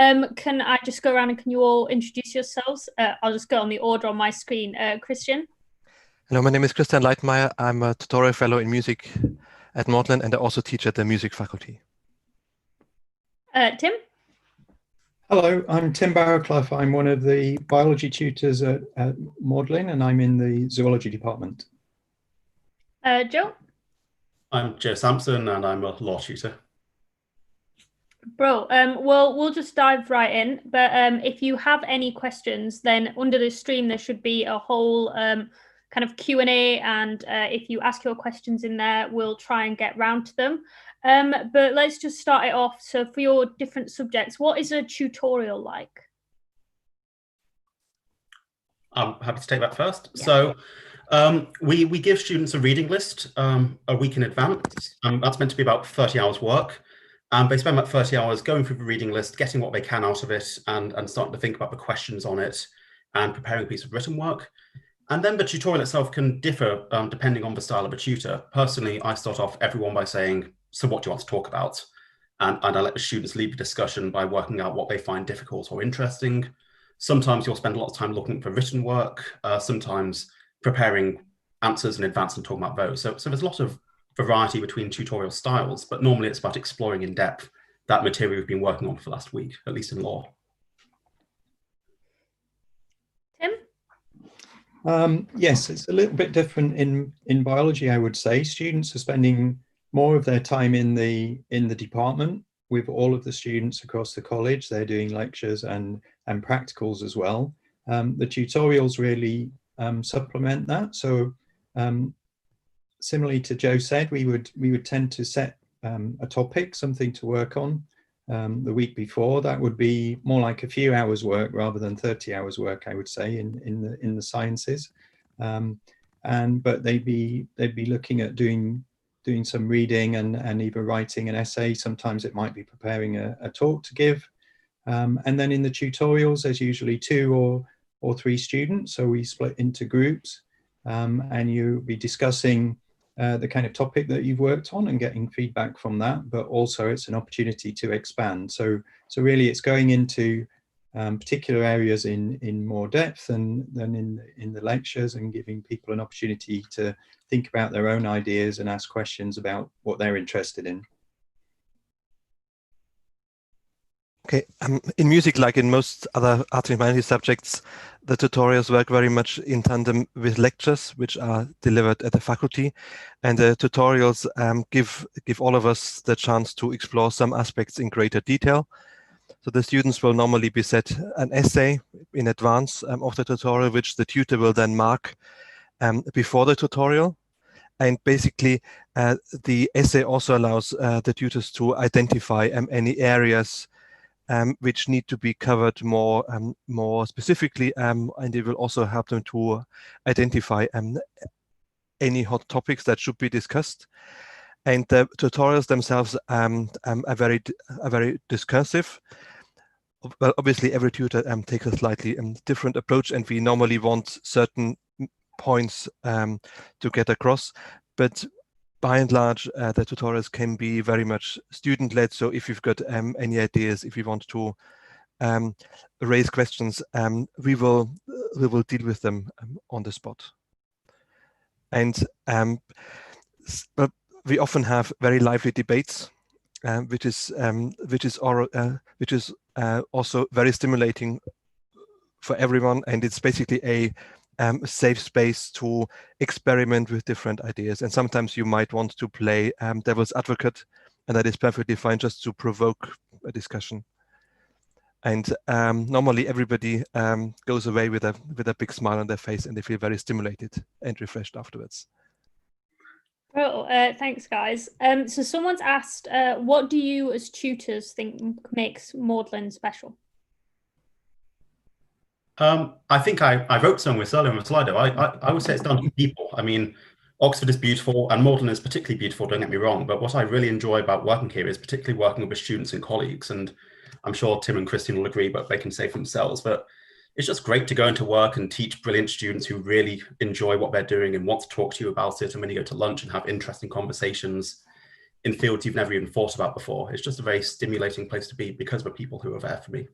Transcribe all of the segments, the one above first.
Can I just go around and can you all introduce yourselves? I'll just go on the order on my screen. Christian, Hello, my name is Christian Leitmeier. I'm a tutorial fellow in music at Maudlin, and I also teach at the music faculty. Tim, Hello, I'm Tim Barrowclough. I'm one of the biology tutors at Maudlin, and I'm in the zoology department. Joe, I'm Joe Sampson and I'm a law tutor. bro. Well, we'll just dive right in. But if you have any questions, then under the stream there should be a whole kind of Q&A, and if you ask your questions in there, we'll try and get round to them. But let's just start it off. So for your different subjects, what is a tutorial like? I'm happy to take that first. Yeah. So we give students a reading list a week in advance. That's meant to be about 30 hours work. They spend about 30 hours going through the reading list, getting what they can out of it, and starting to think about the questions on it and preparing a piece of written work. And then the tutorial itself can differ depending on the style of a tutor. Personally, I start off everyone by saying, so what do you want to talk about? And I let the students lead the discussion by working out what they find difficult or interesting. Sometimes you'll spend a lot of time looking for written work, sometimes preparing answers in advance and talking about those. So there's a lot of variety between tutorial styles, but normally it's about exploring in depth that material we've been working on for the last week, at least in law. Tim? Yes, it's a little bit different in biology, I would say. Students are spending more of their time in the department with all of the students across the college. They're doing lectures and practicals as well. The tutorials really supplement that. So similarly to Joe said, we would tend to set a topic, something to work on the week before. That would be more like a few hours work rather than 30 hours work, I would say, in the sciences. But they'd be looking at doing some reading and either writing an essay. Sometimes it might be preparing a talk to give. And then in the tutorials, there's usually 2 or 3 students. So we split into groups, and you'll be discussing the kind of topic that you've worked on and getting feedback from that, but also it's an opportunity to expand. So really it's going into particular areas in more depth than in the lectures, and giving people an opportunity to think about their own ideas and ask questions about what they're interested in. Okay, in music, like in most other arts and humanities subjects, the tutorials work very much in tandem with lectures, which are delivered at the faculty. And the tutorials give all of us the chance to explore some aspects in greater detail. So the students will normally be set an essay in advance of the tutorial, which the tutor will then mark before the tutorial. And basically, the essay also allows the tutors to identify any areas which need to be covered more specifically, and it will also help them to identify any hot topics that should be discussed. And the tutorials themselves are very discursive. Well, obviously, every tutor takes a slightly different approach, and we normally want certain points to get across. But by and large, the tutorials can be very much student-led. So if you've got any ideas, if you want to raise questions, we will deal with them on the spot. And but we often have very lively debates, which is also very stimulating for everyone. And it's basically a safe space to experiment with different ideas. And sometimes you might want to play devil's advocate, and that is perfectly fine, just to provoke a discussion. And normally everybody goes away with a big smile on their face, and they feel very stimulated and refreshed afterwards. Well, thanks, guys. So someone's asked, what do you as tutors think makes Maudlin special? I think I wrote something with earlier on the Slido. I would say it's down to people. I mean, Oxford is beautiful and Maudlin is particularly beautiful, don't get me wrong, but what I really enjoy about working here is particularly working with students and colleagues, and I'm sure Tim and Christine will agree, but they can say for themselves, but it's just great to go into work and teach brilliant students who really enjoy what they're doing and want to talk to you about it, and when you go to lunch and have interesting conversations, in fields you've never even thought about before. It's just a very stimulating place to be because of the people who are there for me.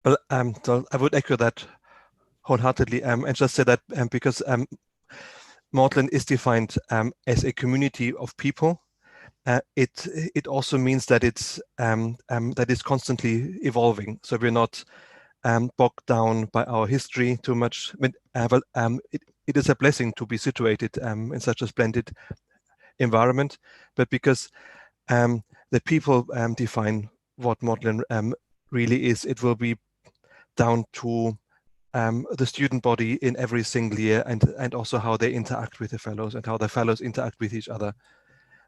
Well, so I would echo that wholeheartedly, and just say that because Maudlin is defined as a community of people, it also means that it's constantly evolving. So we're not bogged down by our history too much. It is a blessing to be situated in such a splendid environment, but because the people define what Maudlin really is, it will be down to the student body in every single year, and also how they interact with the fellows and how the fellows interact with each other.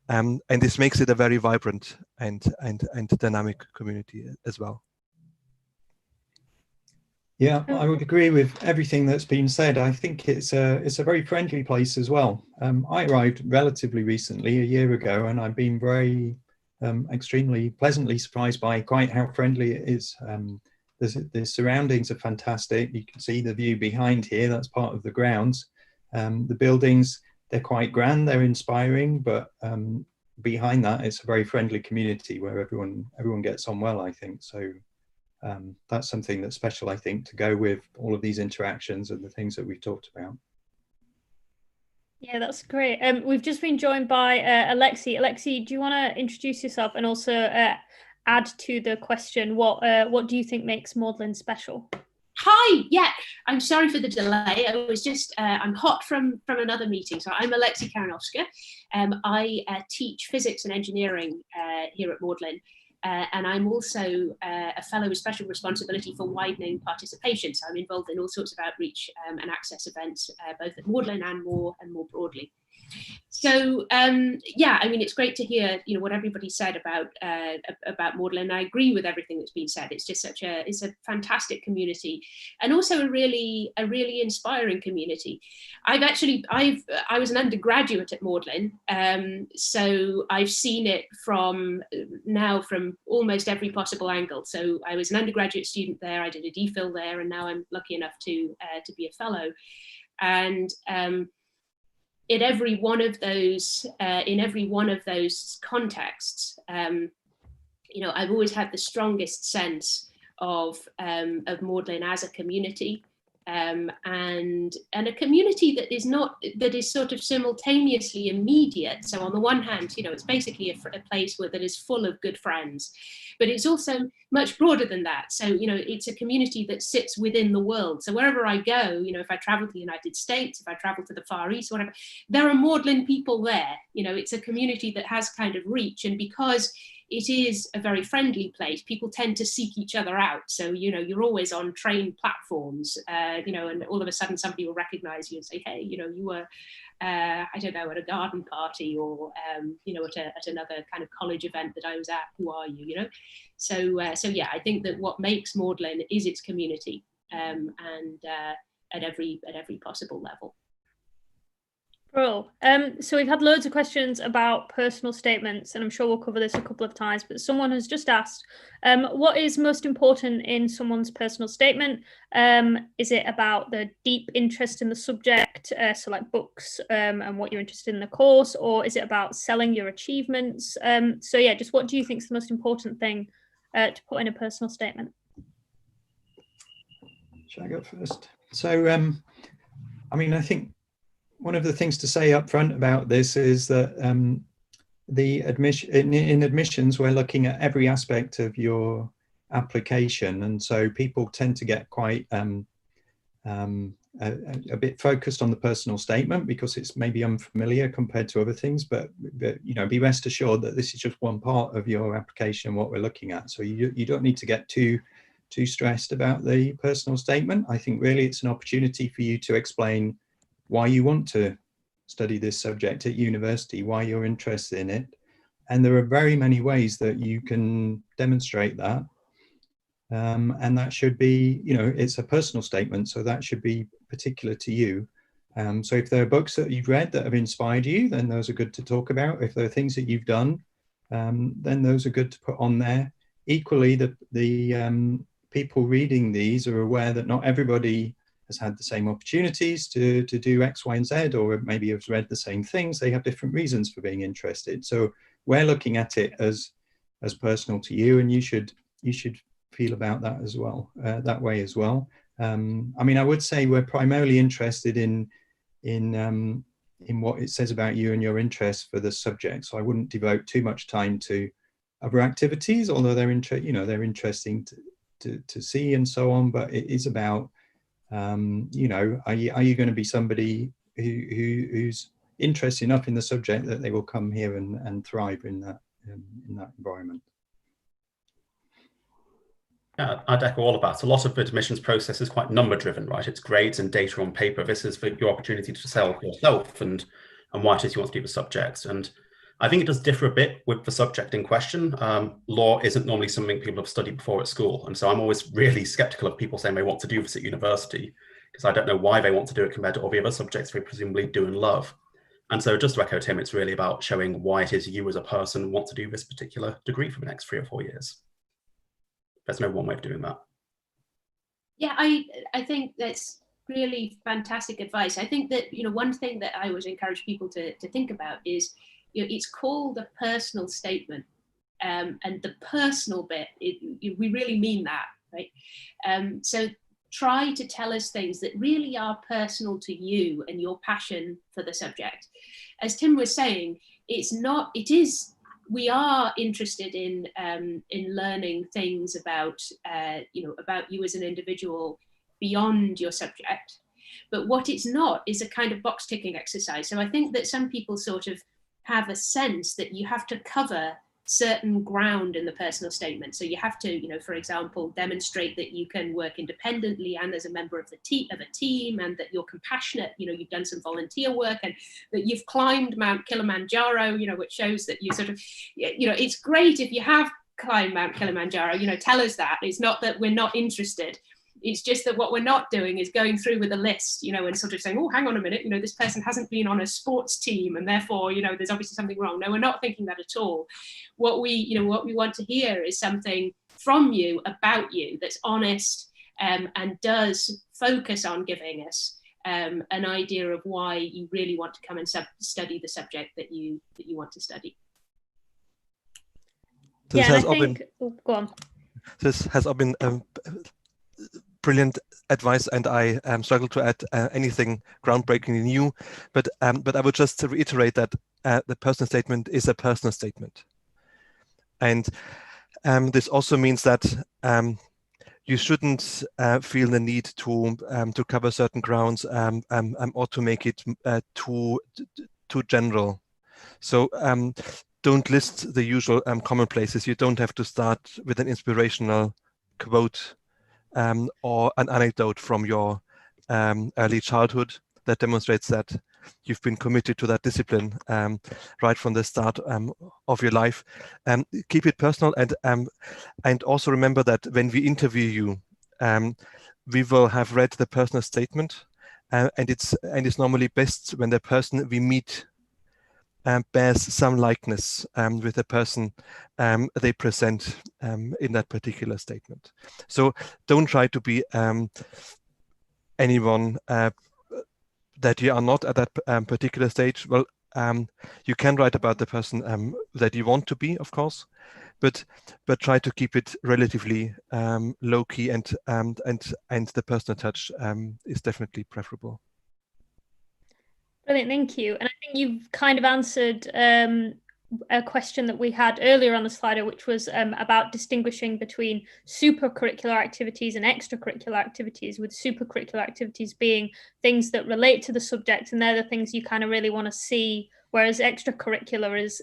And this makes it a very vibrant and dynamic community as well. Yeah, I would agree with everything that's been said. I think it's a very friendly place as well. I arrived relatively recently, a year ago, and I've been very extremely pleasantly surprised by quite how friendly it is. The surroundings are fantastic. You can see the view behind here. That's part of the grounds. The buildings, they're quite grand, they're inspiring, but behind that, it's a very friendly community where everyone gets on well, I think. So that's something that's special, I think, to go with all of these interactions and the things that we've talked about. Yeah, that's great. We've just been joined by Alexy. Alexy, do you want to introduce yourself and also add to the question, what do you think makes Maudlin special? Hi, yeah, I'm sorry for the delay. I was just, I'm hot from another meeting. So I'm Alexy Karanowska. I teach physics and engineering here at Maudlin. And I'm also a fellow with special responsibility for widening participation. So I'm involved in all sorts of outreach and access events, both at Maudlin and more broadly. So yeah, I mean, it's great to hear, you know, what everybody said about Maudlin. I agree with everything that's been said. It's just it's a fantastic community, and also a really inspiring community. I was an undergraduate at Maudlin, so I've seen it from almost every possible angle. So I was an undergraduate student there. I did a DPhil there, and now I'm lucky enough to be a fellow. And in every one of those contexts, you know, I've always had the strongest sense of Maudlin as a community, and a community that is sort of simultaneously immediate. So on the one hand, you know, it's basically a place that is full of good friends, but it's also much broader than that. So, you know, it's a community that sits within the world. So wherever I go, you know, if I travel to the United States, if I travel to the Far East, whatever, there are Maudlin people there. You know, it's a community that has kind of reach, and because it is a very friendly place, people tend to seek each other out. So, you know, you're always on train platforms, you know, and all of a sudden somebody will recognize you and say, hey, you know, you were, I don't know, at a garden party, or, you know, at another kind of college event that I was at, who are you, you know? So yeah, I think that what makes Maudlin is its community, and at every possible level. Cool. So we've had loads of questions about personal statements, and I'm sure we'll cover this a couple of times, but someone has just asked, what is most important in someone's personal statement? Is it about the deep interest in the subject, so like books, and what you're interested in the course, or is it about selling your achievements? So yeah, just what do you think is the most important thing to put in a personal statement? Shall I go first? So, I mean, I think one of the things to say up front about this is that in admissions, we're looking at every aspect of your application. And so people tend to get quite a bit focused on the personal statement because it's maybe unfamiliar compared to other things, but you know, be rest assured that this is just one part of your application, what we're looking at. So you don't need to get too stressed about the personal statement. I think really it's an opportunity for you to explain why you want to study this subject at university, why you're interested in it. And there are very many ways that you can demonstrate that. And that should be, you know, it's a personal statement, so that should be particular to you. So if there are books that you've read that have inspired you, then those are good to talk about. If there are things that you've done, then those are good to put on there. Equally, the people reading these are aware that not everybody has had the same opportunities to do X, Y, and Z, or maybe has read the same things. They have different reasons for being interested. So we're looking at it as personal to you, and you should feel about that as well, that way as well. I mean, I would say we're primarily interested in what it says about you and your interests for the subject. So I wouldn't devote too much time to other activities, although they're interesting to see and so on. But it is about, are you going to be somebody who's interested enough in the subject that they will come here and thrive in that environment. Yeah, I'd echo all of that. A lot of the admissions process is quite number driven, right? It's grades and data on paper. This is for your opportunity to sell for yourself and why it is you want to do the subject. And I think it does differ a bit with the subject in question. Law isn't normally something people have studied before at school. And so I'm always really skeptical of people saying they want to do this at university, because I don't know why they want to do it compared to all the other subjects they presumably do and love. And so just to echo Tim, it's really about showing why it is you as a person want to do this particular degree for the next 3 or 4 years. There's no one way of doing that. Yeah, I think that's really fantastic advice. I think that, one thing that I always encourage people to think about is, it's called a personal statement. And the personal bit, we really mean that, right? So try to tell us things that really are personal to you and your passion for the subject. As Tim was saying, we are interested in learning things about you as an individual beyond your subject. But what it's not is a kind of box ticking exercise. So I think that some people sort of have a sense that you have to cover certain ground in the personal statement. So you have to, for example, demonstrate that you can work independently and as a member of a team, and that you're compassionate, you've done some volunteer work, and that you've climbed Mount Kilimanjaro, which shows that you sort of, it's great if you have climbed Mount Kilimanjaro, tell us that. It's not that we're not interested. It's just that what we're not doing is going through with a list, and sort of saying, oh, hang on a minute, this person hasn't been on a sports team and therefore, there's obviously something wrong. No, we're not thinking that at all. What we want to hear is something from you about you that's honest, and does focus on giving us an idea of why you really want to come and study the subject that you want to study. This yeah, has I think, go on. This has all been brilliant advice, and I struggle to add anything groundbreakingly new. But I would just reiterate that the personal statement is a personal statement, and this also means that you shouldn't feel the need to cover certain grounds or to make it too general. So don't list the usual commonplaces. You don't have to start with an inspirational quote or an anecdote from your early childhood that demonstrates that you've been committed to that discipline right from the start of your life. Keep it personal, and also remember that when we interview you, we will have read the personal statement, and it's normally best when the person we meet bears some likeness with the person they present in that particular statement. So don't try to be anyone that you are not at that particular stage. Well, you can write about the person that you want to be, of course, but try to keep it relatively low key, and the personal touch is definitely preferable. Brilliant, thank you. And I think you've kind of answered a question that we had earlier on the Slido, which was about distinguishing between supercurricular activities and extracurricular activities, with supercurricular activities being things that relate to the subject, and they're the things you kind of really want to see, whereas extracurricular is,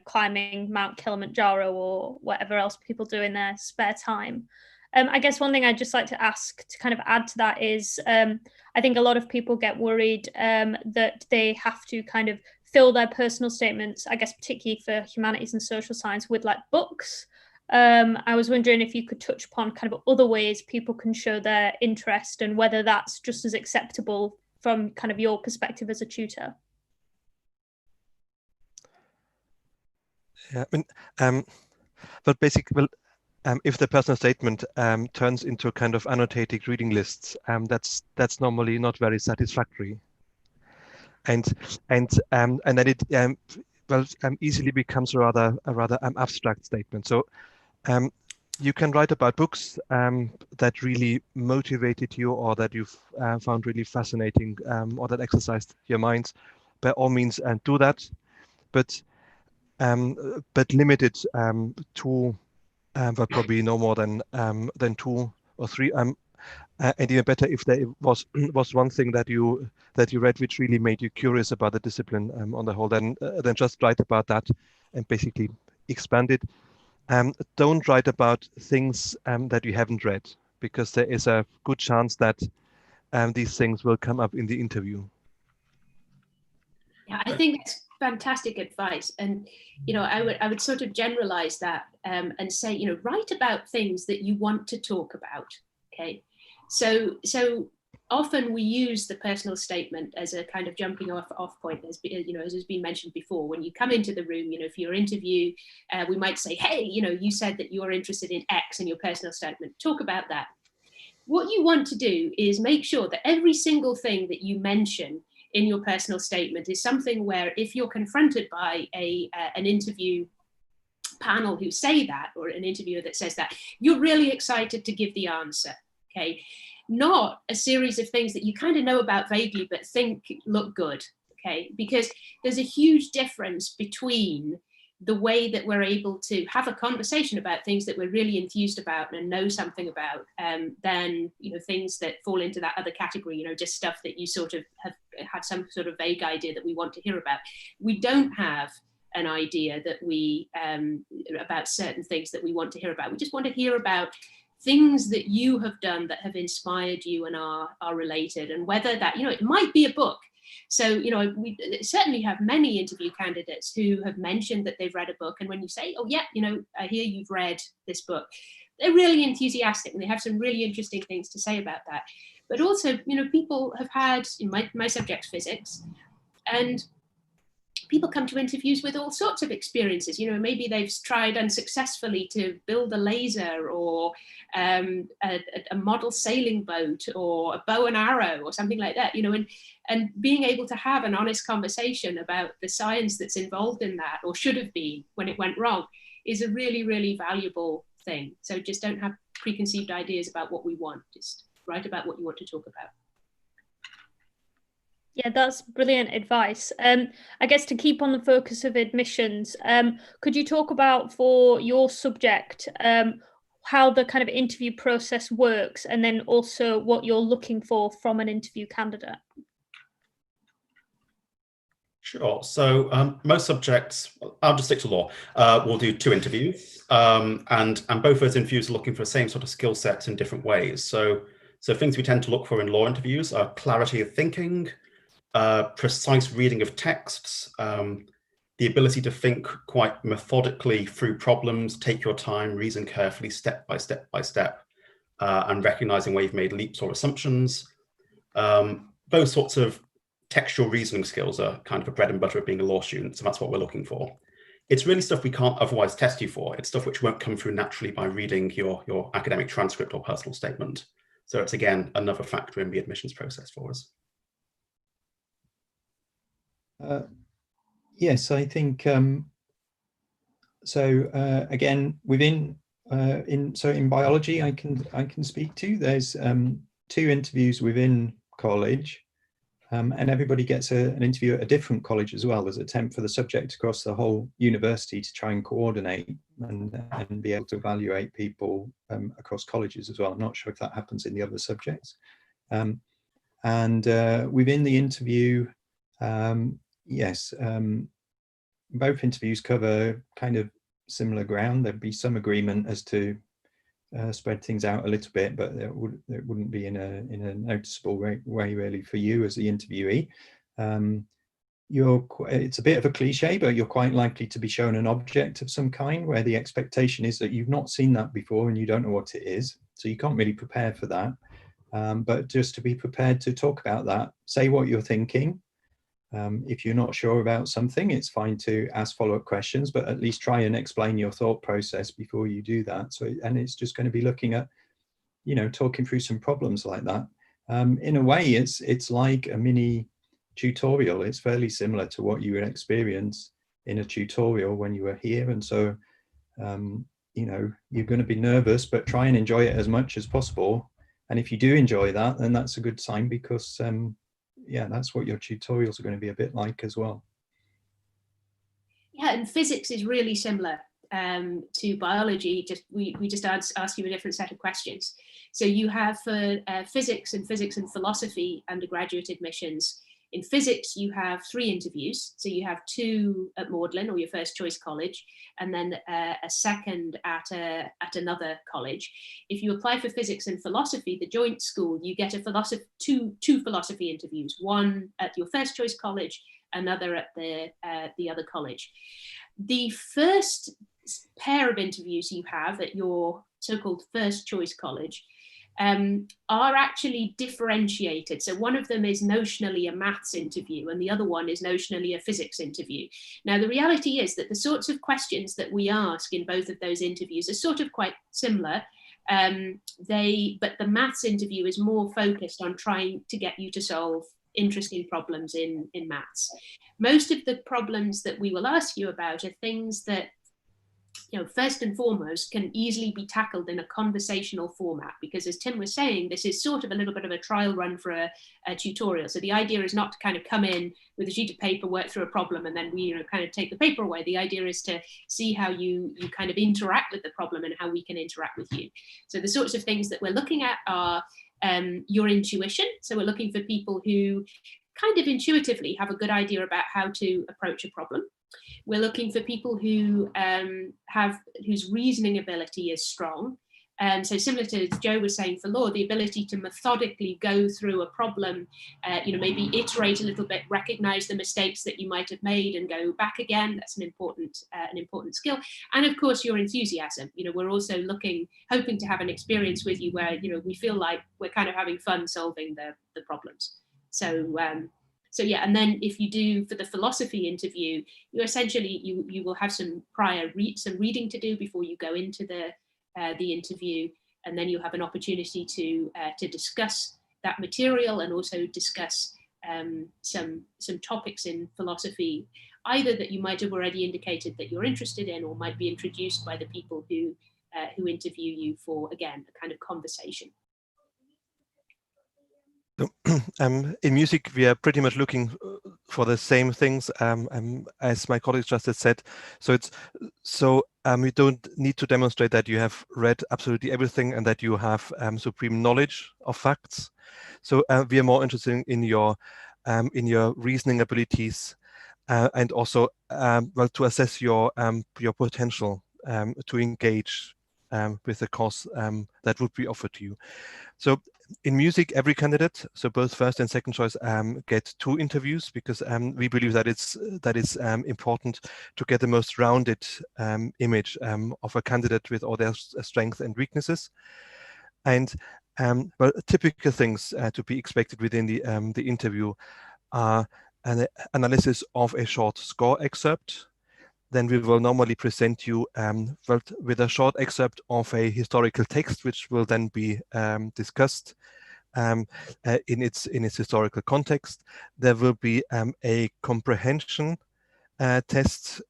climbing Mount Kilimanjaro or whatever else people do in their spare time. I guess one thing I'd just like to ask to kind of add to that is I think a lot of people get worried that they have to kind of fill their personal statements, I guess particularly for humanities and social science, with like books. I was wondering if you could touch upon kind of other ways people can show their interest, and whether that's just as acceptable from kind of your perspective as a tutor. Yeah, I mean, but basically, well, if the personal statement turns into kind of annotated reading lists, that's normally not very satisfactory, and then it easily becomes a rather abstract statement. So you can write about books that really motivated you, or that you've found really fascinating, or that exercised your minds. By all means, and do that, but limit it to but probably no more than 2 or 3. And even better if there was one thing that you read which really made you curious about the discipline on the whole, then just write about that and basically expand it. Don't write about things that you haven't read, because there is a good chance that these things will come up in the interview. Yeah, I think that's fantastic advice. And, I would sort of generalize that and say, write about things that you want to talk about. Okay. So often we use the personal statement as a kind of jumping off point, as has been mentioned before. When you come into the room, for your interview, we might say, hey, you said that you're interested in X in your personal statement. Talk about that. What you want to do is make sure that every single thing that you mention in your personal statement is something where, if you're confronted by an interview panel who say that, or an interviewer that says that, you're really excited to give the answer. Okay, not a series of things that you kind of know about vaguely but think look good. Okay, because there's a huge difference between the way that we're able to have a conversation about things that we're really enthused about and know something about, than things that fall into that other category, just stuff that you sort of have had some sort of vague idea that we want to hear about. We don't have an idea that we about certain things that we want to hear about. We just want to hear about things that you have done that have inspired you and are related, and whether that, it might be a book. So, we certainly have many interview candidates who have mentioned that they've read a book. And when you say, oh, yeah, I hear you've read this book, they're really enthusiastic and they have some really interesting things to say about that. But also, people have had, in my subject, physics, and people come to interviews with all sorts of experiences. Maybe they've tried unsuccessfully to build a laser, or a model sailing boat, or a bow and arrow, or something like that, and being able to have an honest conversation about the science that's involved in that, or should have been when it went wrong, is a really, really valuable thing. So just don't have preconceived ideas about what we want. Just write about what you want to talk about. Yeah, that's brilliant advice. I guess to keep on the focus of admissions, could you talk about, for your subject, how the kind of interview process works, and then also what you're looking for from an interview candidate? Sure. So most subjects, I'll just stick to law, will do 2 interviews, and both those interviews are looking for the same sort of skill sets in different ways. So things we tend to look for in law interviews are clarity of thinking, precise reading of texts, the ability to think quite methodically through problems, take your time, reason carefully, step by step, and recognizing where you've made leaps or assumptions. Those sorts of textual reasoning skills are kind of a bread and butter of being a law student, so that's what we're looking for. It's really stuff we can't otherwise test you for. It's stuff which won't come through naturally by reading your academic transcript or personal statement. So it's, again, another factor in the admissions process for us. Yes, I think so. Again, within in biology, I can speak to. There's 2 interviews within college, and everybody gets an interview at a different college as well. There's an attempt for the subject across the whole university to try and coordinate and be able to evaluate people across colleges as well. I'm not sure if that happens in the other subjects. And within the interview, yes, both interviews cover kind of similar ground. There'd be some agreement as to spread things out a little bit, but it wouldn't be in a noticeable way really for you as the interviewee. It's a bit of a cliche, but you're quite likely to be shown an object of some kind where the expectation is that you've not seen that before and you don't know what it is. So you can't really prepare for that. But just to be prepared to talk about that, say what you're thinking, If you're not sure about something, it's fine to ask follow-up questions, but at least try and explain your thought process before you do that. So, and it's just going to be looking at, you know, talking through some problems like that. In a way, it's like a mini tutorial. It's fairly similar to what you would experience in a tutorial when you were here. And so, you know, you're going to be nervous, but try and enjoy it as much as possible. And if you do enjoy that, then that's a good sign, because yeah, that's what your tutorials are going to be a bit like as well. Yeah, and physics is really similar to biology. Just we just ask you a different set of questions. So you have for physics and philosophy undergraduate admissions. In physics, you have 3 interviews. So you have 2 at Magdalen or your first choice college, and then a second at another college. If you apply for physics and philosophy, the joint school, you get a two philosophy interviews, one at your first choice college, another at the other college. The first pair of interviews you have at your so-called first choice college are actually differentiated. So one of them is notionally a maths interview and the other one is notionally a physics interview. Now, the reality is that the sorts of questions that we ask in both of those interviews are sort of quite similar. But the maths interview is more focused on trying to get you to solve interesting problems in maths. Most of the problems that we will ask you about are things that, you know, first and foremost, can easily be tackled in a conversational format, because as Tim was saying, this is sort of a little bit of a trial run for a tutorial. So the idea is not to kind of come in with a sheet of paper, work through a problem, and then we, you know, kind of take the paper away. The idea is to see how you kind of interact with the problem and how we can interact with you. So the sorts of things that we're looking at are your intuition. So we're looking for people who kind of intuitively have a good idea about how to approach a problem. We're looking for people who whose reasoning ability is strong. So similar to Joe was saying for law, the ability to methodically go through a problem, you know, maybe iterate a little bit, recognize the mistakes that you might have made and go back again. That's an important skill. And of course, your enthusiasm. You know, we're also hoping to have an experience with you where, you know, we feel like we're kind of having fun solving the problems. So yeah, and then if you do for the philosophy interview, you essentially you will have some prior reading to do before you go into the interview, and then you have an opportunity to discuss that material and also discuss some topics in philosophy, either that you might have already indicated that you're interested in, or might be introduced by the people who interview you for, again, a kind of conversation. In music, we are pretty much looking for the same things as my colleagues just said. So you don't need to demonstrate that you have read absolutely everything and that you have supreme knowledge of facts. So we are more interested in your reasoning abilities and also well, to assess your potential to engage with the course that would be offered to you. So in music, every candidate, so both first and second choice, get 2 interviews, because we believe that it's important to get the most rounded image of a candidate with all their strengths and weaknesses. And well, typical things to be expected within the interview are an analysis of a short score excerpt. Then we will normally present you with a short excerpt of a historical text, which will then be discussed in its historical context. There will be a comprehension test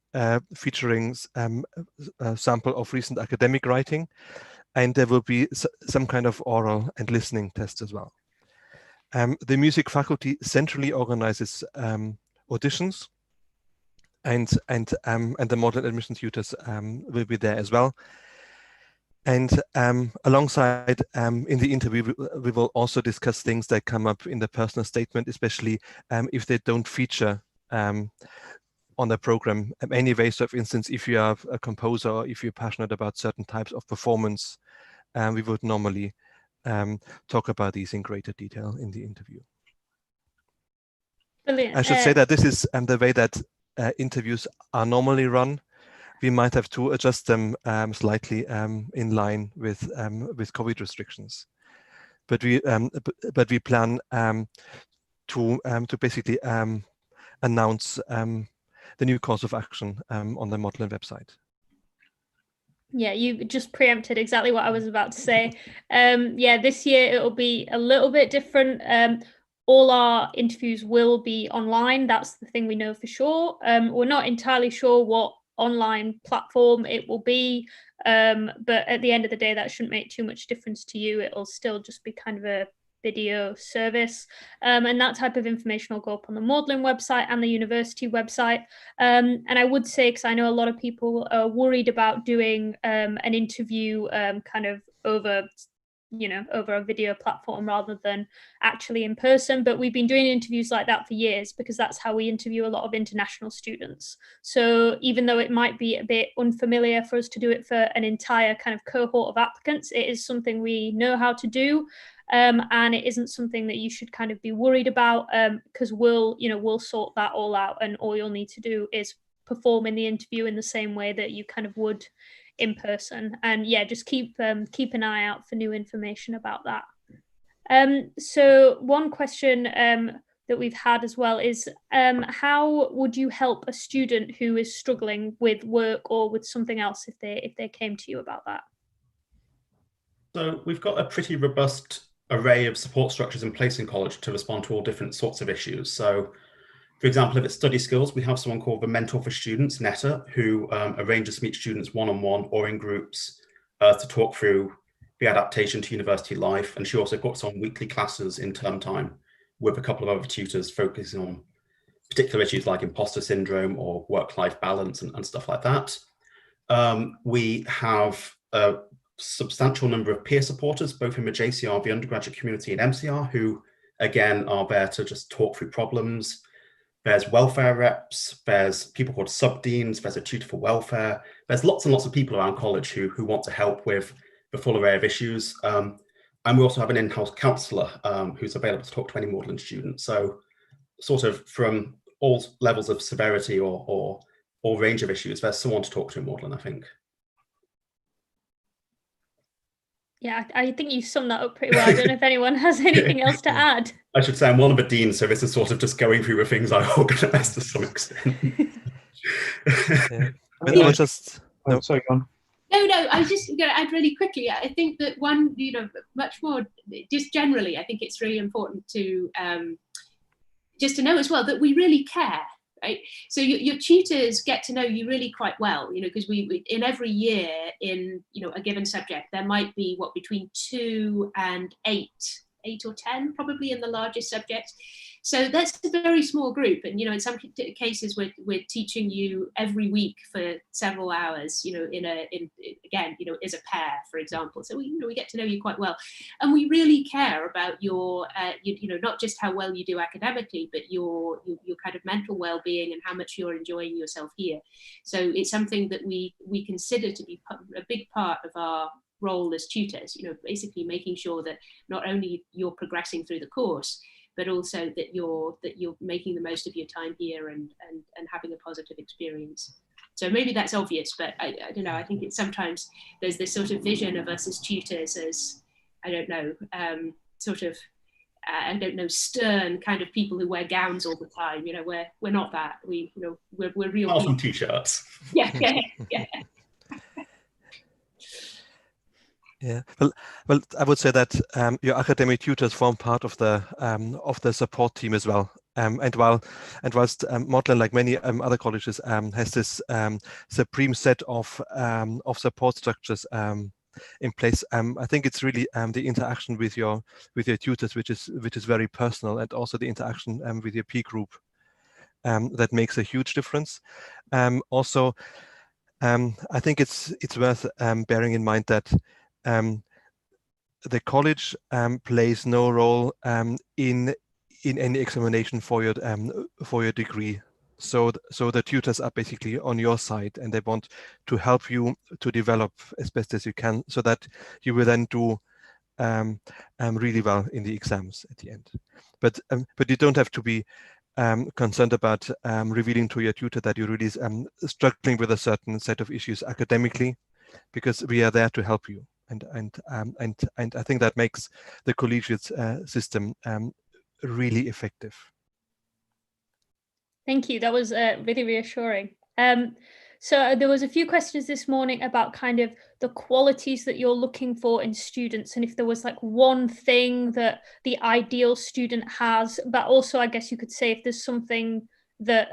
featuring a sample of recent academic writing, and there will be some kind of oral and listening test as well. The music faculty centrally organizes auditions. And the modern admission tutors will be there as well. And alongside in the interview, we will also discuss things that come up in the personal statement, especially if they don't feature on the program anyway. So, for instance, if you are a composer or if you're passionate about certain types of performance, we would normally talk about these in greater detail in the interview. Brilliant. I should say that this is the way that interviews are normally run. We might have to adjust them slightly in line with COVID restrictions, but we plan to basically announce the new course of action on the Modlin website. Yeah, you just preempted exactly what I was about to say. Yeah, this year it'll be a little bit different. All our interviews will be online. That's the thing we know for sure. We're not entirely sure what online platform it will be, but at the end of the day, that shouldn't make too much difference to you. It'll still just be kind of a video service, and that type of information will go up on the Magdalen website and the university website. And I would say, because I know a lot of people are worried about doing an interview kind of over a video platform rather than actually in person, but we've been doing interviews like that for years because that's how we interview a lot of international students. So even though it might be a bit unfamiliar for us to do it for an entire kind of cohort of applicants, it is something we know how to do. And it isn't something that you should kind of be worried about, because we'll sort that all out, and all you'll need to do is perform in the interview in the same way that you kind of would in person. And yeah, just keep an eye out for new information about that. So one question that we've had as well is, how would you help a student who is struggling with work or with something else if they came to you about that? So we've got a pretty robust array of support structures in place in college to respond to all different sorts of issues. So, for example, if it's study skills, we have someone called the Mentor for Students, Netta, who arranges to meet students one-on-one or in groups to talk through the adaptation to university life. And she also puts on weekly classes in term time with a couple of other tutors focusing on particular issues like imposter syndrome or work-life balance and stuff like that. We have a substantial number of peer supporters, both in the JCR, the undergraduate community, and MCR, who again are there to just talk through problems. There's welfare reps, there's people called sub-deans, there's a tutor for welfare. There's lots and lots of people around college who want to help with the full array of issues. And we also have an in-house counsellor who's available to talk to any Magdalen student. So sort of from all levels of severity or range of issues, there's someone to talk to in Magdalen, I think. Yeah, I think you summed that up pretty well. I don't know if anyone has anything else to add. I should say I'm one of the deans, so this is sort of just going through the things I organise to some extent. Yeah. I'll just... Oh, sorry, go on. No, I was just going to add really quickly. I think that one, much more, just generally, I think it's really important to just to know as well that we really care. Right, so your tutors get to know you really quite well, because we in every year in a given subject there might be between 2 and 8 or 10 probably in the largest subjects. So that's a very small group, and in some cases we're teaching you every week for several hours, again as a pair, for example. So we get to know you quite well, and we really care about your not just how well you do academically, but your kind of mental well-being and how much you're enjoying yourself here. So it's something that we consider to be a big part of our role as tutors. Basically making sure that not only you're progressing through the course, but also that you're making the most of your time here and having a positive experience. So maybe that's obvious, but I don't know. I think it's sometimes there's this sort of vision of us as tutors as, I don't know, stern kind of people who wear gowns all the time. We're not that. We're real. Awesome t-shirts. Yeah. Yeah, well, I would say that your academic tutors form part of the support team as well. And whilst Magdalen, like many other colleges, has this supreme set of support structures in place, I think it's really the interaction with your tutors, which is very personal, and also the interaction with your peer group that makes a huge difference. Also, I think it's worth bearing in mind that the college plays no role in any examination for your degree. So the tutors are basically on your side, and they want to help you to develop as best as you can, so that you will then do really well in the exams at the end. But you don't have to be concerned about revealing to your tutor that you're really struggling with a certain set of issues academically, because we are there to help you. And I think that makes the collegiate system really effective. Thank you. That was really reassuring. So there was a few questions this morning about kind of the qualities that you're looking for in students, and if there was like one thing that the ideal student has, but also I guess you could say if there's something that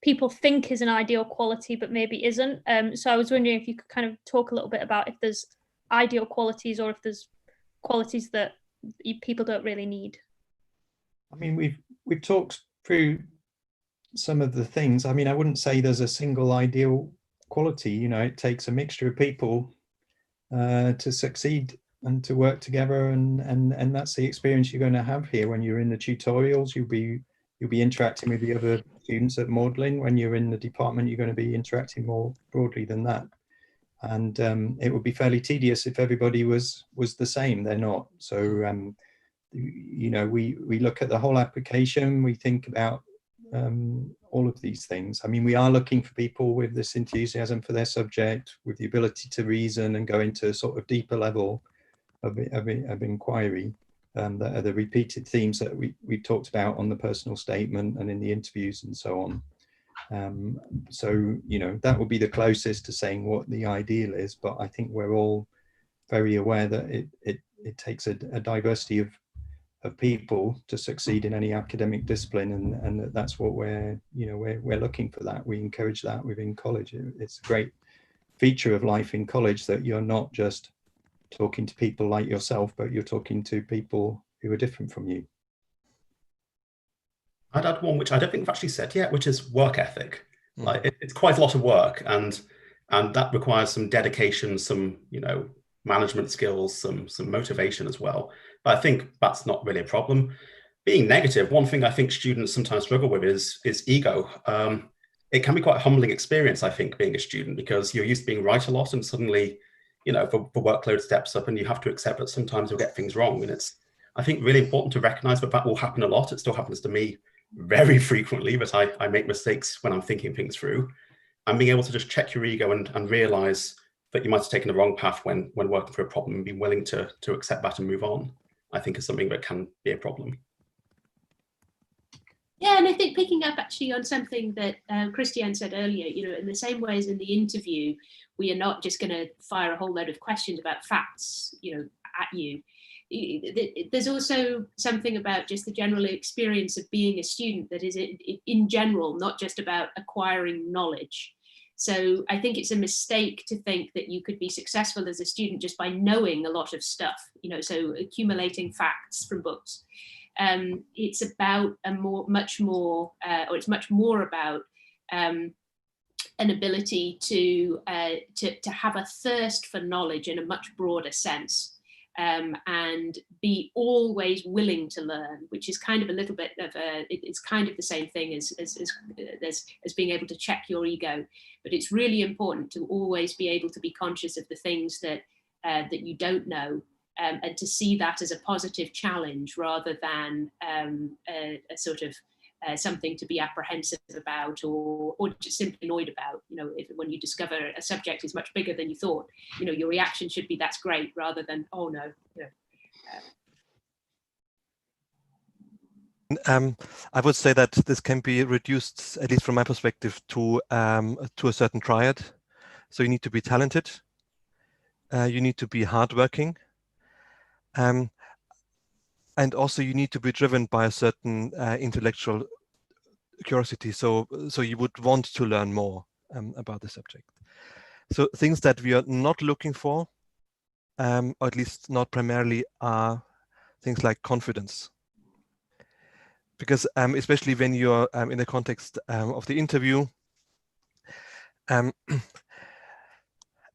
people think is an ideal quality but maybe isn't. So I was wondering if you could kind of talk a little bit about if there's ideal qualities or if there's qualities that people don't really need. I mean, we've talked through some of the things. I mean, I wouldn't say there's a single ideal quality. You know, it takes a mixture of people to succeed and to work together, and that's the experience you're going to have here when you're in the tutorials. You'll be interacting with the other students at Magdalen. When you're in the department, you're going to be interacting more broadly than that. And it would be fairly tedious if everybody was the same. They're not. So you know, we look at the whole application. We think about all of these things. I mean, we are looking for people with this enthusiasm for their subject, with the ability to reason and go into a sort of deeper level of inquiry. That are the repeated themes that we've talked about on the personal statement and in the interviews and so on. So, you know, that would be the closest to saying what the ideal is, but I think we're all very aware that it takes a diversity of people to succeed in any academic discipline, and that's what we're looking for. That we encourage that within college. It's a great feature of life in college that you're not just talking to people like yourself, but you're talking to people who are different from you. I'd add one which I don't think I've actually said yet, which is work ethic. Like it's quite a lot of work, and that requires some dedication, some management skills, some motivation as well. But I think that's not really a problem. Being negative, one thing I think students sometimes struggle with is ego. It can be quite a humbling experience, I think, being a student, because you're used to being right a lot, and suddenly, the workload steps up and you have to accept that sometimes you'll get things wrong. And it's, I think, really important to recognize that will happen a lot. It still happens to me very frequently, that I make mistakes when I'm thinking things through. And being able to just check your ego and realize that you might have taken the wrong path when working through a problem, and be willing to accept that and move on, I think is something that can be a problem. Yeah, and I think picking up actually on something that Christiane said earlier, in the same way as in the interview, we are not just going to fire a whole load of questions about facts, at you. There's also something about just the general experience of being a student that is in general, not just about acquiring knowledge. So I think it's a mistake to think that you could be successful as a student just by knowing a lot of stuff, so accumulating facts from books. It's about much more about an ability to have a thirst for knowledge in a much broader sense, and be always willing to learn, which is kind of a little bit of it's kind of the same thing as being able to check your ego. But it's really important to always be able to be conscious of the things that you don't know, and to see that as a positive challenge rather than a sort of something to be apprehensive about or just simply annoyed about. When you discover a subject is much bigger than you thought, your reaction should be that's great, rather than oh no. I would say that this can be reduced, at least from my perspective, to a certain triad. So you need to be talented, you need to be hardworking, and also you need to be driven by a certain intellectual curiosity. So you would want to learn more about the subject. So things that we are not looking for, or at least not primarily, are things like confidence. Because especially when you're in the context of the interview,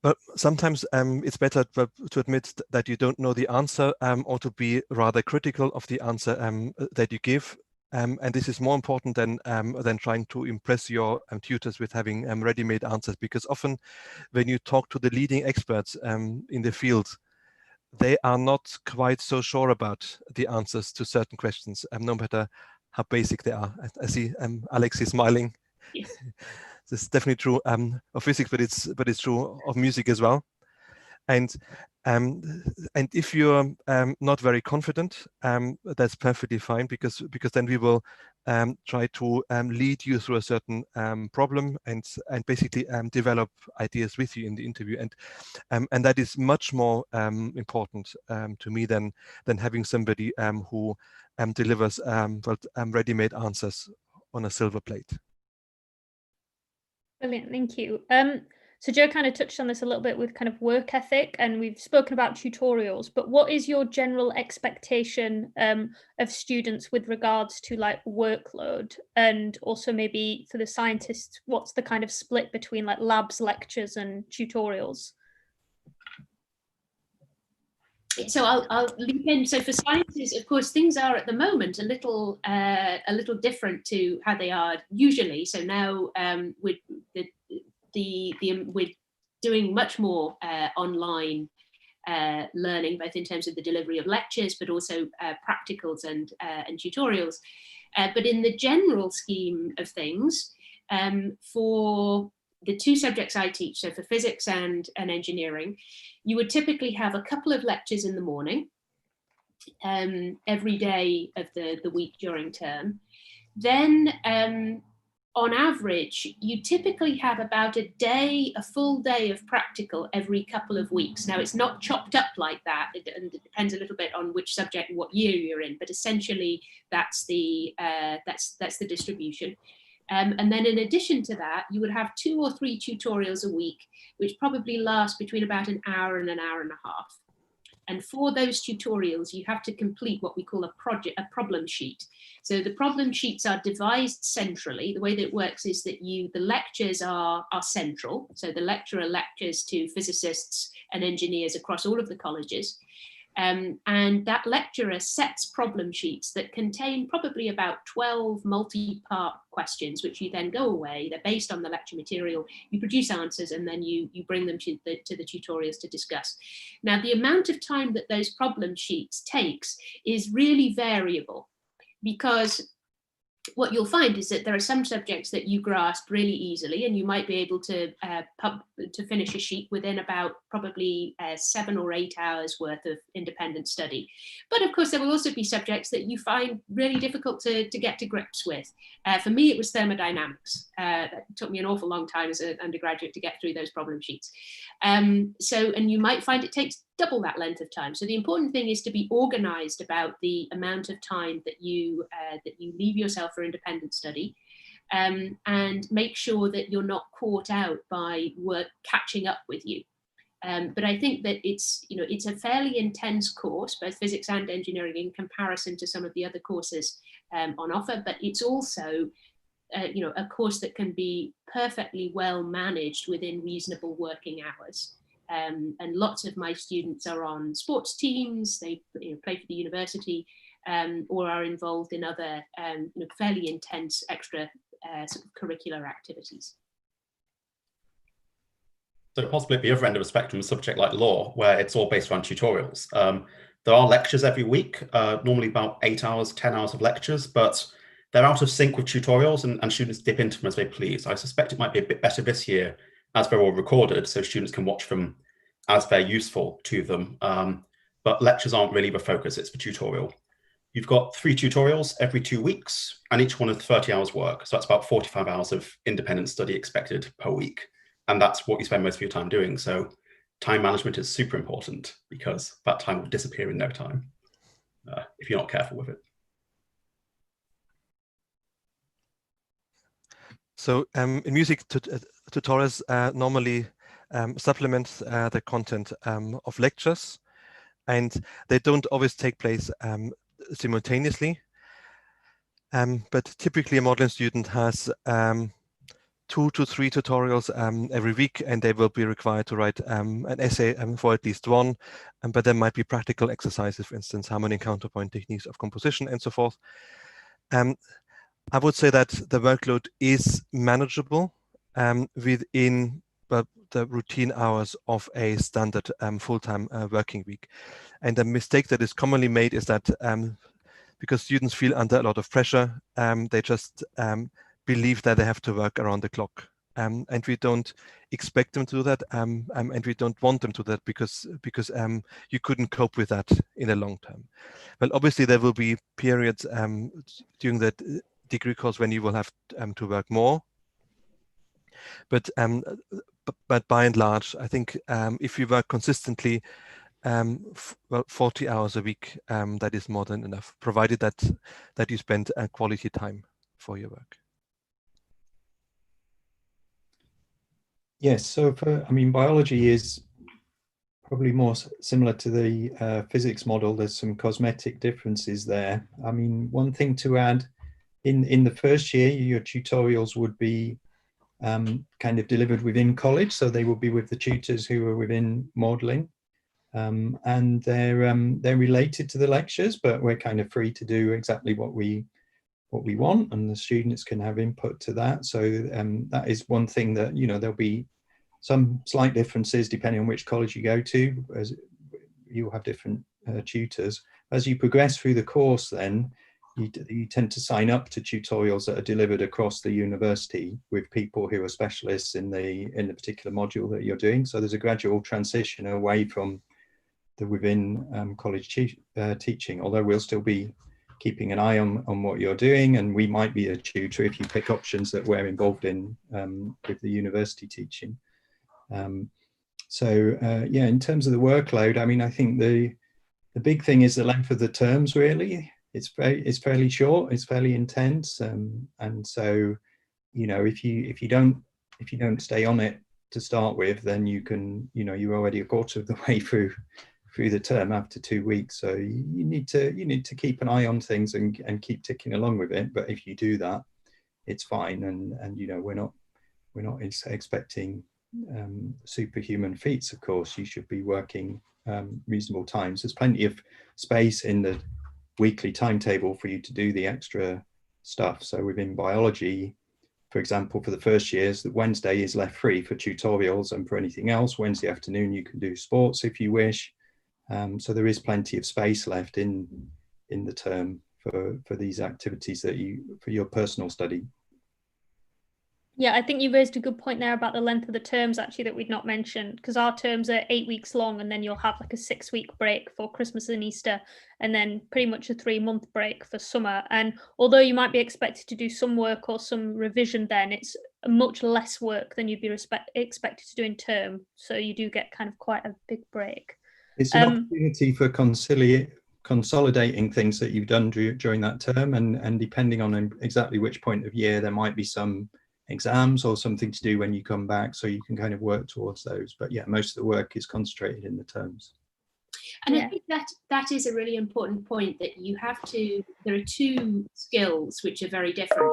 but sometimes it's better to admit that you don't know the answer, or to be rather critical of the answer that you give. And this is more important than trying to impress your tutors with having ready-made answers, because often when you talk to the leading experts in the field, they are not quite so sure about the answers to certain questions, no matter how basic they are. I see Alexy smiling. Yes. This is definitely true of physics, but it's true of music as well. And And if you're not very confident, that's perfectly fine, because then we will try to lead you through a certain problem and basically develop ideas with you in the interview. And that is much more important to me than having somebody who delivers ready-made answers on a silver plate. Brilliant, thank you. So Joe kind of touched on this a little bit with kind of work ethic, and we've spoken about tutorials, but what is your general expectation of students with regards to like workload? And also maybe for the scientists, what's the kind of split between like labs, lectures and tutorials? So I'll leap in. So for sciences, of course, things are at the moment a little different to how they are usually. So now with we're doing much more online learning, both in terms of the delivery of lectures, but also practicals and tutorials. But in the general scheme of things, for the two subjects I teach, so for physics and engineering, you would typically have a couple of lectures in the morning, every day of the week during term. Then on average, you typically have about a full day of practical every couple of weeks. Now, it's not chopped up like that, and it depends a little bit on which subject and what year you're in, but essentially that's the distribution. And then in addition to that, you would have 2 or 3 tutorials a week, which probably last between about an hour and a half. And for those tutorials, you have to complete what we call a problem sheet. So the problem sheets are devised centrally. The way that it works is that the lectures are central. So the lecturer lectures to physicists and engineers across all of the colleges. And that lecturer sets problem sheets that contain probably about 12 multi-part questions, which you then go away. They're based on the lecture material. You produce answers, and then you bring them to the tutorials to discuss. Now, the amount of time that those problem sheets takes is really variable, because what you'll find is that there are some subjects that you grasp really easily, and you might be able to finish a sheet within about probably 7 or 8 hours worth of independent study. But of course, there will also be subjects that you find really difficult to get to grips with. For me, it was thermodynamics. That took me an awful long time as an undergraduate to get through those problem sheets. And you might find it takes double that length of time. So the important thing is to be organized about the amount of time that you leave yourself for independent study, and make sure that you're not caught out by work catching up with you. But I think that it's a fairly intense course, both physics and engineering, in comparison to some of the other courses on offer. But it's also a course that can be perfectly well managed within reasonable working hours. And lots of my students are on sports teams, they play for the university, or are involved in other fairly intense extra sort of curricular activities. So possibly at the other end of the spectrum, a subject like law, where it's all based around tutorials. There are lectures every week, normally about 8 hours, 10 hours of lectures, but they're out of sync with tutorials, and students dip into them as they please. I suspect it might be a bit better this year, as they're all recorded, so students can watch them as they're useful to them. But lectures aren't really the focus, it's the tutorial. You've got 3 tutorials every 2 weeks, and each one is 30 hours work. So that's about 45 hours of independent study expected per week. And that's what you spend most of your time doing. So time management is super important, because that time will disappear in no time if you're not careful with it. So in music, tutorials normally supplement the content of lectures, and they don't always take place simultaneously. But typically a modeling student has 2 to 3 tutorials every week, and they will be required to write an essay for at least one. But there might be practical exercises, for instance, harmony and counterpoint techniques of composition and so forth. I would say that the workload is manageable within the routine hours of a standard full-time working week. And the mistake that is commonly made is that because students feel under a lot of pressure, they just believe that they have to work around the clock. and we don't expect them to do that, and we don't want them to do that because you couldn't cope with that in the long term. Well, obviously there will be periods during that degree course when you will have to work more, but by and large, I think if you work consistently, well, 40 hours a week, that is more than enough, provided that you spend quality time for your work. Yes, so I mean, biology is probably more similar to the physics model. There's some cosmetic differences there. I mean, one thing to add, in the first year, your tutorials would be kind of delivered within college, so they will be with the tutors who are within modelling, and they're related to the lectures, but we're kind of free to do exactly what we want, and the students can have input to that. So that is one thing that, you know, there'll be some slight differences depending on which college you go to, as you'll have different tutors. As you progress through the course, then you tend to sign up to tutorials that are delivered across the university with people who are specialists in the particular module that you're doing. So there's a gradual transition away from the within college teaching, although we'll still be keeping an eye on what you're doing, and we might be a tutor if you pick options that we're involved in with the university teaching. Yeah, in terms of the workload, I mean, I think the big thing is the length of the terms, really. It's fairly short, it's fairly intense, and so, you know, if you don't stay on it to start with, then you can, you know, you're already a quarter of the way through the term after 2 weeks. So you need to keep an eye on things and keep ticking along with it. But if you do that, it's fine. And you know, we're not expecting superhuman feats. Of course, you should be working reasonable times. There's plenty of space in the weekly timetable for you to do the extra stuff. So within biology, for example, for the first years, that Wednesday is left free for tutorials, and for anything else, Wednesday afternoon you can do sports if you wish. So there is plenty of space left in the term for these activities for your personal study. Yeah, I think you raised a good point there about the length of the terms, actually, that we'd not mentioned, because our terms are 8 weeks long, and then you'll have like a 6-week break for Christmas and Easter, and then pretty much a 3-month break for summer. And although you might be expected to do some work or some revision, then it's much less work than you'd be expected to do in term. So you do get kind of quite a big break. It's an opportunity for consolidating things that you've done during that term, and depending on exactly which point of year, there might be some exams or something to do when you come back, so you can kind of work towards those. But yeah, most of the work is concentrated in the terms. And yeah, I think that is a really important point, that you have to, there are 2 skills which are very different.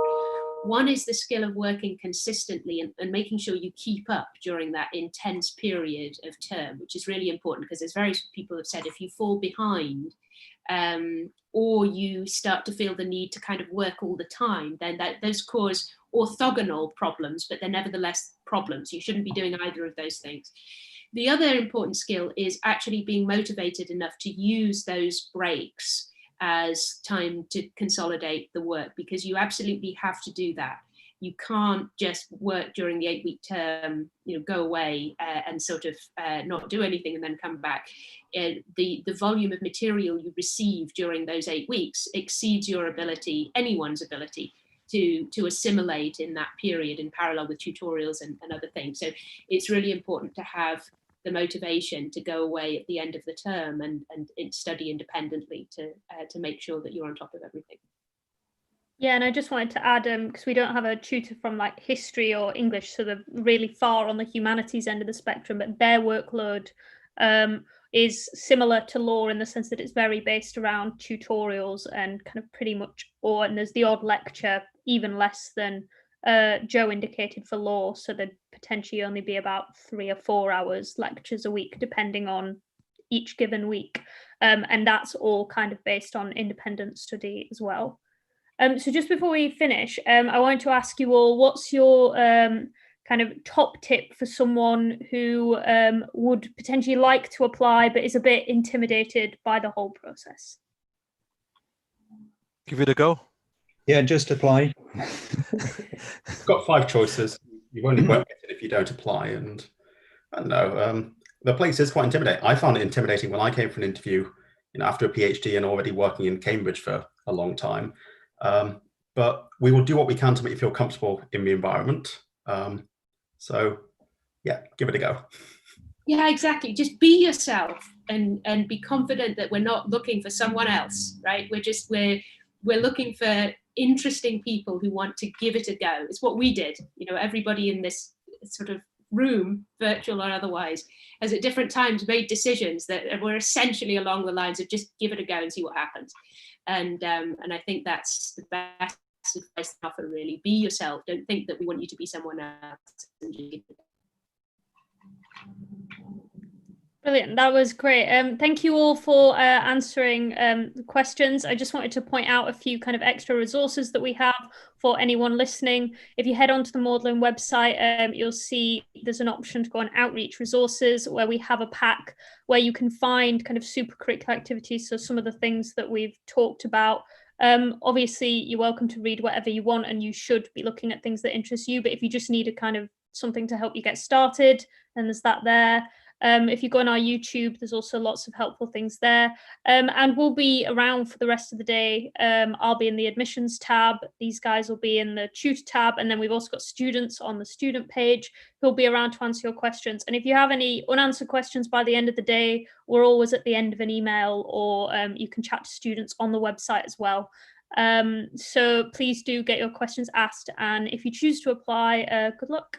One is the skill of working consistently and making sure you keep up during that intense period of term, which is really important, because as various people have said, if you fall behind or you start to feel the need to kind of work all the time, then those cause orthogonal problems, but they're nevertheless problems. You shouldn't be doing either of those things. The other important skill is actually being motivated enough to use those breaks as time to consolidate the work, because you absolutely have to do that. You can't just work during the 8-week term, you know, go away and sort of not do anything and then come back. The volume of material you receive during those 8 weeks exceeds your ability, anyone's ability, to assimilate in that period in parallel with tutorials and other things. So it's really important to have the motivation to go away at the end of the term and study independently to make sure that you're on top of everything. Yeah, and I just wanted to add, because we don't have a tutor from like history or English, so they're really far on the humanities end of the spectrum, but their workload is similar to law in the sense that it's very based around tutorials and kind of pretty much, and there's the odd lecture, even less than Joe indicated for law, so there'd potentially only be about 3 or 4 hours lectures a week, depending on each given week. And that's all kind of based on independent study as well. So just before we finish, I wanted to ask you all, what's your kind of top tip for someone who would potentially like to apply but is a bit intimidated by the whole process? Give it a go. Yeah, just apply. Got 5 choices. you only won't get it if you don't apply. And I don't know, the place is quite intimidating. I found it intimidating when I came for an interview, after a PhD and already working in Cambridge for a long time. But we will do what we can to make you feel comfortable in the environment. So yeah, give it a go. Yeah, exactly. Just be yourself and be confident that we're not looking for someone else, right? We're looking for interesting people who want to give it a go. It's what we did. Everybody in this sort of room, virtual or otherwise, has at different times made decisions that were essentially along the lines of just give it a go and see what happens. And I think that's the best advice to offer, really. Be yourself. Don't think that we want you to be someone else. Brilliant. That was great. Thank you all for answering the questions. I just wanted to point out a few kind of extra resources that we have for anyone listening. If you head onto the Magdalen website, you'll see there's an option to go on outreach resources, where we have a pack where you can find kind of super curricular activities. So some of the things that we've talked about. Obviously, you're welcome to read whatever you want, and you should be looking at things that interest you. But if you just need a kind of something to help you get started, then there's that there. If you go on our YouTube, there's also lots of helpful things there. And we'll be around for the rest of the day. I'll be in the admissions tab. These guys will be in the tutor tab. And then we've also got students on the student page who'll be around to answer your questions. And if you have any unanswered questions by the end of the day, we're always at the end of an email, or you can chat to students on the website as well. So please do get your questions asked. And if you choose to apply, good luck.